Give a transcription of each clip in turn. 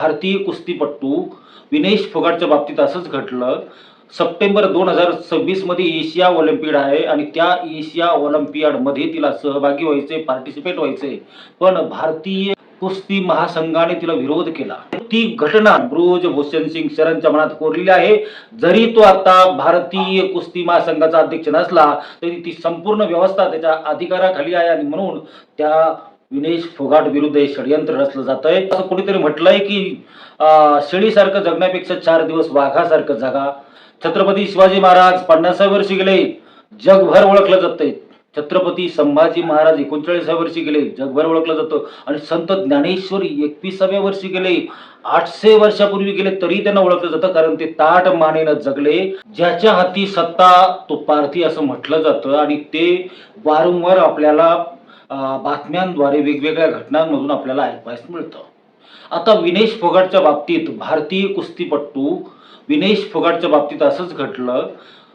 भारतीय कुस्तीपटू विनेश फोगाटच्या बाबतीत असंच घडलं. सप्टेंबर 2026 मध्ये एशिया ऑलिम्पियाड आहे आणि त्या एशिया ऑलिम्पियाडमध्ये तिला सहभागी व्हायचे, पार्टिसिपेट व्हायचे. पण भारतीय कुस्ती महासंघाने तिला विरोध केला. ती घटना ब्रुजभूषण सिंग शरणच्या मनात कोरलेली आहे. जरी तो आता भारतीय कुस्ती महासंघाचा अध्यक्ष नसला तरी ती संपूर्ण व्यवस्था त्याच्या अधिकाराखाली आहे आणि म्हणून त्या विनेश फोगाट विरुद्ध हे षडयंत्र रचलं जात आहे. असं कोणीतरी म्हटलंय की शेळीसारखं जगण्यापेक्षा 4 दिवस वाघासारखं जगा. छत्रपती शिवाजी महाराज 50व्या वर्षी गेले, जगभर ओळखलं जातंय. छत्रपती संभाजी महाराज 39व्या वर्षी गेले, जगभर ओळखलं जातं. आणि संत ज्ञानेश्वर 21व्या वर्षी गेले, 800 वर्षापूर्वी गेले तरी त्यांना ओळखलं जातं, कारण ते ताठ मानेनं जगले. ज्याच्या हाती सत्ता तो पारधी असं म्हटलं जातं आणि ते वारंवार आपल्याला बातम्यांद्वारे वेगवेगळ्या घटनांमधून आपल्याला ऐकायला मिळतं. आता विनेश फोगाटच्या बाबतीत भारतीय कुस्तीपटू विनेश फोगाटच्या बाबतीत असंच घडलं.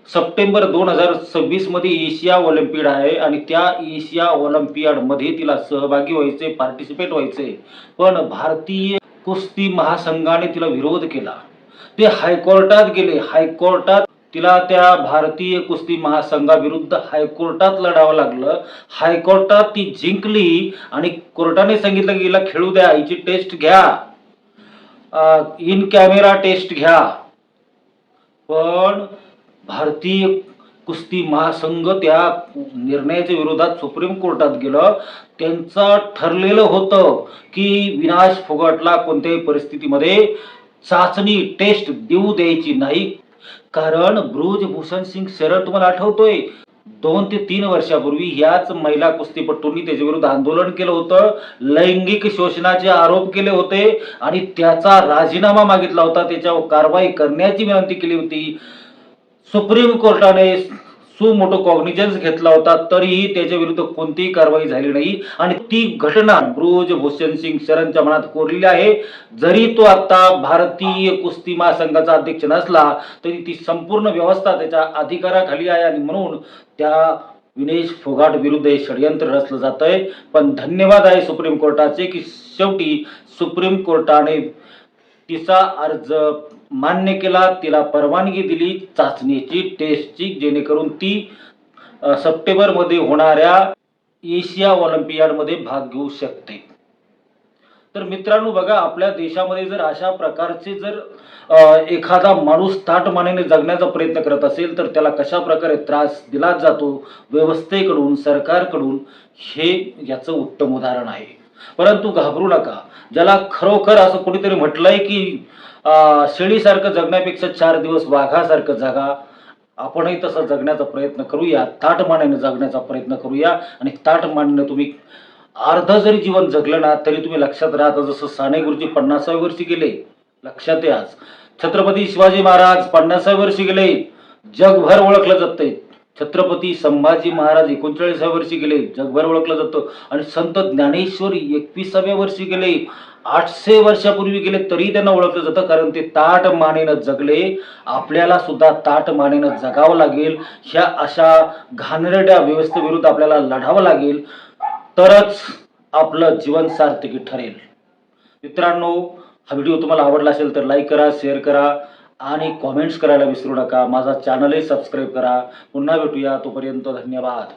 सप्टेंबर 2026 मध्ये एशिया ऑलिम्पियाड आहे आणि त्या एशिया ऑलिम्पियाडमध्ये तिला सहभागी व्हायचे, पार्टिसिपेट व्हायचे. पण भारतीय कुस्ती महासंघाने तिला विरोध केला. ते हायकोर्टात गेले. हायकोर्टात तिला त्या भारतीय कुस्ती महासंघाविरुद्ध हायकोर्टात लढावं लागलं. हायकोर्टात ती जिंकली आणि कोर्टाने सांगितलं की हिला खेळू द्या, हिची टेस्ट घ्या, इन कॅमेरा टेस्ट घ्या. पण भारतीय कुस्ती महासंघ त्या निर्णयाच्या विरोधात सुप्रीम कोर्टात गेलं. त्यांचं ठरलेलं होतं की विनाश फोगाटला कोणत्याही परिस्थितीमध्ये चाचणी टेस्ट देऊ द्यायची नाही. कारण ब्रुजभूषण सिंग शरण तुम्हाला आठवतोय 2 ते 3 वर्षापूर्वी याच महिला कुस्तीपटूंनी त्याच्या विरुद्ध आंदोलन केलं होतं, लैंगिक शोषणाचे आरोप केले होते आणि त्याचा राजीनामा मागितला होता, त्याच्यावर कारवाई करण्याची विनंती केली होती. सुप्रीम कोर्टाने सुमोटो कॉग्निजन्स घेतला होता, तरीही त्याच्या विरुद्ध कोणतीही कारवाई झाली नाही. आणि ती घटना ब्रुजभूषण सिंग शरणच्या मनात कोरलेली आहे. जरी तो आता भारतीय कुस्ती महासंघाचा अध्यक्ष नसला तरी ती संपूर्ण व्यवस्था त्याच्या अधिकाराखाली आहे आणि म्हणून त्या विनेश फोगाट विरुद्ध हे षडयंत्र रचलं जात आहे. पण धन्यवाद आहे सुप्रीम कोर्टाचे की शेवटी सुप्रीम कोर्टाने तिचा अर्ज मान्य केला, तिला परवानगी दिली चाचणीची, टेस्टची, जेणेकरून ती सप्टेंबर मध्ये होणाऱ्या एशिया ऑलिम्पियाडमध्ये भाग घेऊ शकते. तर मित्रांनो बघा, आपल्या देशामध्ये जर अशा प्रकारचे जर एखादा माणूस ताठ मानेने जगण्याचा प्रयत्न करत असेल तर त्याला कशा प्रकारे त्रास दिला जातो व्यवस्थेकडून, सरकारकडून, हे याचं उत्तम उदाहरण आहे. परंतु घाबरू नका. ज्याला खरोखर असं कोणीतरी म्हटलंय की शेळीसारखं जगण्यापेक्षा 4 दिवस वाघासारखं जगा, आपणही तसं जगण्याचा प्रयत्न करूया, ताठ मानेने जगण्याचा प्रयत्न करूया. आणि ताठ मानेने तुम्ही अर्ध जरी जीवन जगलं ना तरी तुम्ही लक्षात राहता. जसं साने गुरुजी 50व्या वर्षी गेले, लक्षात आहे आज. छत्रपती शिवाजी महाराज 50व्या वर्षी गेले, जगभर ओळखलं जातंय. छत्रपती संभाजी महाराज 39व्या वर्षी गेले, जगभर ओळखलं जातं. आणि संत ज्ञानेश्वर 21व्या वर्षी गेले, 800 वर्षापूर्वी गेले तरी त्यांना ओळखलं जातं, कारण ते ताठ मानेनं जगले. आपल्याला सुद्धा ताठ मानेनं जगावं लागेल. ह्या अशा घाणेरड्या व्यवस्थेविरुद्ध आपल्याला लढावं लागेल, तरच आपलं जीवन सार्थकी ठरेल. मित्रांनो, हा व्हिडिओ तुम्हाला आवडला असेल तर लाईक करा, शेअर करा आणि कॉमेंट्स करायला विसरू नका. माझा चॅनलही सबस्क्राईब करा. पुन्हा भेटूया, तोपर्यंत धन्यवाद.